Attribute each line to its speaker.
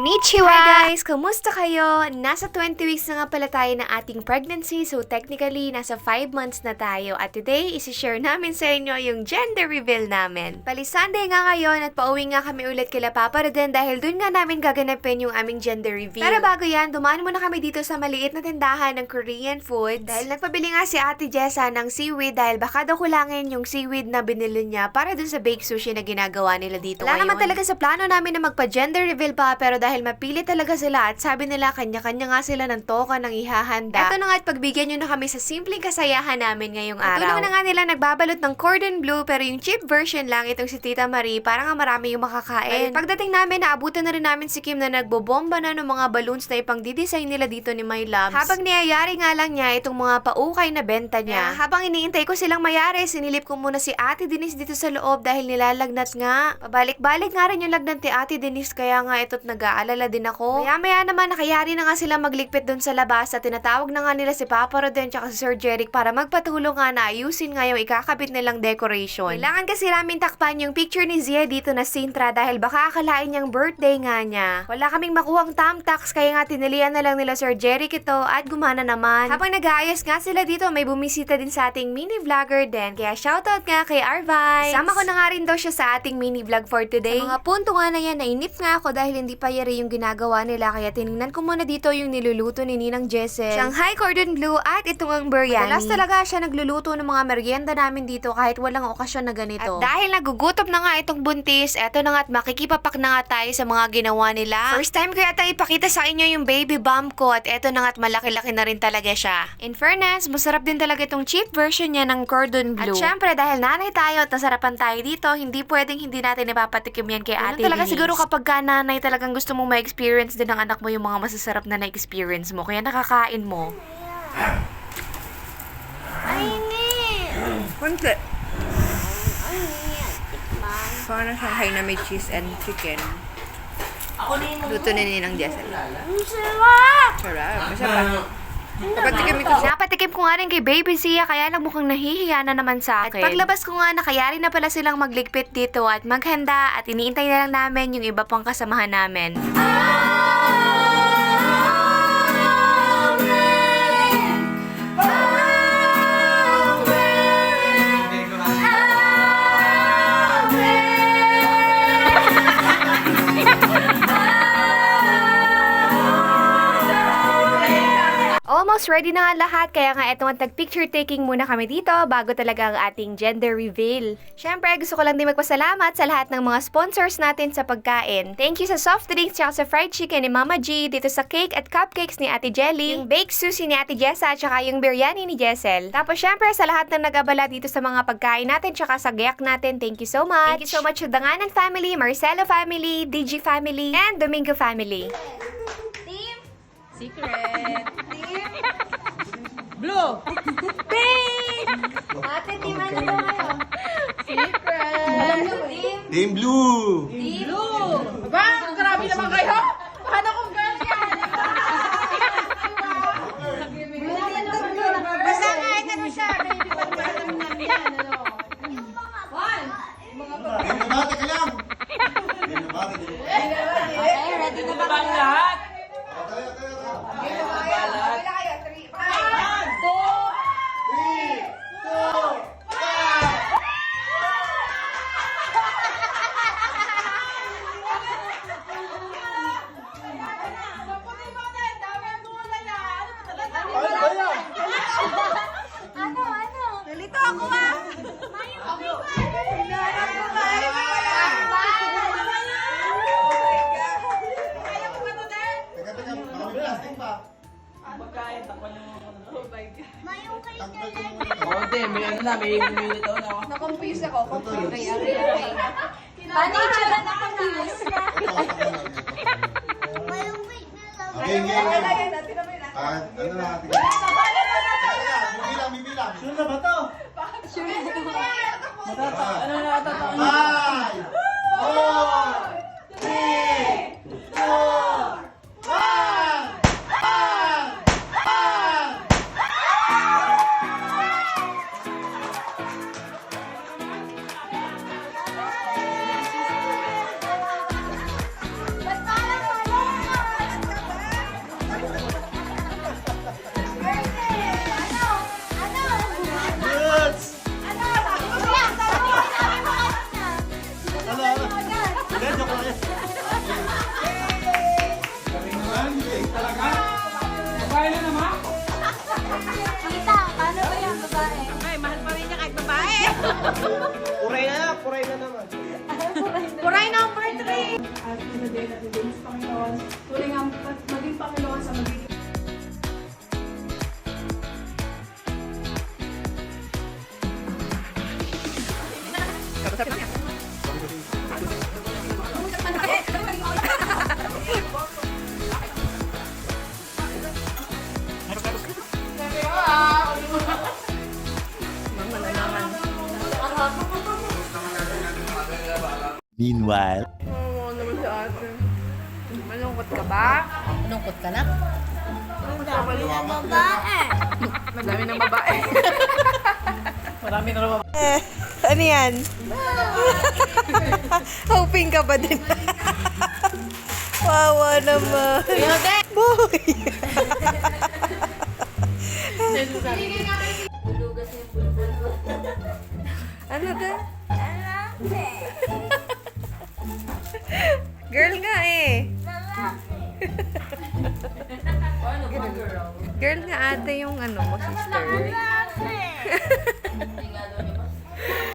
Speaker 1: Konnichiwa! Hi guys! Kumusta kayo? Nasa 20 weeks na nga pala tayo ng ating pregnancy, so technically, nasa 5 months na tayo. At today, isi-share namin sa inyo yung gender reveal namin. Bali Sunday nga ngayon at pauwi nga kami ulit kila Papa Roden dahil dun nga namin gaganapin yung aming gender reveal. Pero bago yan, dumaan muna kami dito sa maliit na tindahan ng Korean food dahil nagpabili nga si Ate Jessa ng seaweed dahil baka daw kulangin yung seaweed na binili niya para dun sa baked sushi na ginagawa nila dito. Wala naman talaga sa plano namin na magpa-gender reveal pa, pero dahil mapili talaga sila at sabi nila kanya-kanya nga sila ng toka ng ihahanda. Eto na nga at pagbigyan nyo na kami sa simpleng kasayahan namin ngayong araw. Ito na nga nila nagbabalot ng cordon bleu pero yung cheap version lang itong si Tita Marie para nga marami yung makakain. Pagdating namin, naabutan na rin namin si Kim na nagbobomba na ng mga balloons na ipang didesign nila dito ni My Loves. Habang niyayari nga lang niya itong mga paukay na benta niya. Habang iniintay ko silang mayari, sinilip ko muna si Ate Denise dito sa loob dahil nilalagnat nga. Pabalik-balik nga rin yung lagnat ni Ate Denise kaya nga ito't nag-aalala din ako. Maya-maya naman nakayari na nga sila magligpit dun sa labas at tinatawag na nga nila si Papa Roden tsaka si Sir Jeric para magpatulong nga na ayusin nga yung ikakabit nilang decoration. Kailangan kasi namin takpan yung picture ni Zia dito na Sintra dahil baka akalain niyang birthday nga niya. Wala kaming makuhang thumbtacks kaya nga tinilian na lang nila Sir Jeric ito at gumana naman. Habang nag-aayos nga sila dito, may bumisita din sa ating mini vlogger din kaya shoutout nga kay Arvibes. Sama ko na nga rin daw siya sa ating mini vlog for today. Sa mga punto nga na yan, nainip nga ako dahil hindi pa yari yung ginagawa nila kaya tinignan ko muna dito yung niluluto ni Ninang Jessel. Shanghai cordon bleu at itong ang biryani. Madalas talaga siya nagluluto ng mga merienda namin dito kahit walang okasyon na ganito. At dahil nagugutom na nga itong buntis, eto na nga at makikipapak na nga tayo sa mga ginawa nila. First time ko yata ipakita sa inyo yung baby bump ko at eto na nga at malaki-laki na rin talaga siya. In fairness, masarap din talaga itong cheap version niya ng cordon bleu. At syempre dahil nanay tayo at nasarapan tayo dito, hindi pwedeng hindi natin ipapatikim yan kay Ate talaga Denise. Siguro kapag ka nanay talagang gusto mong ma-experience din ng anak mo yung mga masasarap na na-experience mo. Kaya nakakain mo.
Speaker 2: Kunti. Parang Shanghai na may cheese and chicken. Luto na Ninang Jessel. Sarap. Masarap.
Speaker 1: Napatikim ko nga rin kay Baby Sia kaya lang mukhang nahihiya na naman sa akin. At paglabas ko nga nakayari na pala silang magligpit dito at maghanda at iniintay na lang namin yung iba pang kasamahan namin. Almost ready na nga lahat, kaya nga etong tag-picture taking muna kami dito bago talaga ang ating gender reveal. Syempre, gusto ko lang din magpasalamat sa lahat ng mga sponsors natin sa pagkain. Thank you sa soft drinks tsaka sa fried chicken ni Mama G, dito sa cake at cupcakes ni Ate Jelly, yung baked sushi ni Ate Jessa, tsaka yung biryani ni Jessel. Tapos syempre, sa lahat ng nag-abala dito sa mga pagkain natin tsaka sa gayak natin, thank you so much. Thank you so much to Danganan family, Marcelo family, DG family, and Domingo family.
Speaker 2: Secret. Blue.
Speaker 1: Pink! Ate, team ano ba kayo?
Speaker 2: Secret.
Speaker 3: Team Blue!
Speaker 2: Blue. Ba, grabe naman kayo. Paano kung girls yan? Basta nga, ano siya. Baby, pag-alam namin yan. One.
Speaker 3: Binabati ka lang! Binabati.
Speaker 2: Okay, ready na ba lahat?
Speaker 1: Nalito ako ah!
Speaker 3: Teka, baka may plastic pa. Takbal ko muna.
Speaker 2: Na-confuse ako.
Speaker 1: Paano yung tsura na confuse?
Speaker 3: Okay, game. Ano na? Bibilang. Sure na ba to?
Speaker 2: Ano na tatawag?
Speaker 3: 5, 4, 3, 2, 1. Puray na naman.
Speaker 2: Puray number 3!
Speaker 4: At sa day natin din sa Panginoon, tuloy nga maging Panginoon sa magiging
Speaker 5: Meanwhile.
Speaker 2: Oo, naman si ate. Malungkot ka ba?
Speaker 6: Lungkot ka na?
Speaker 2: Madami ng babae.
Speaker 6: Marami na naman.
Speaker 2: Ano yan? Hoping ka ba din? Wawa naman. Boy! Ano ka? Girl nga eh. Girl nga ate yung ano mo, sister.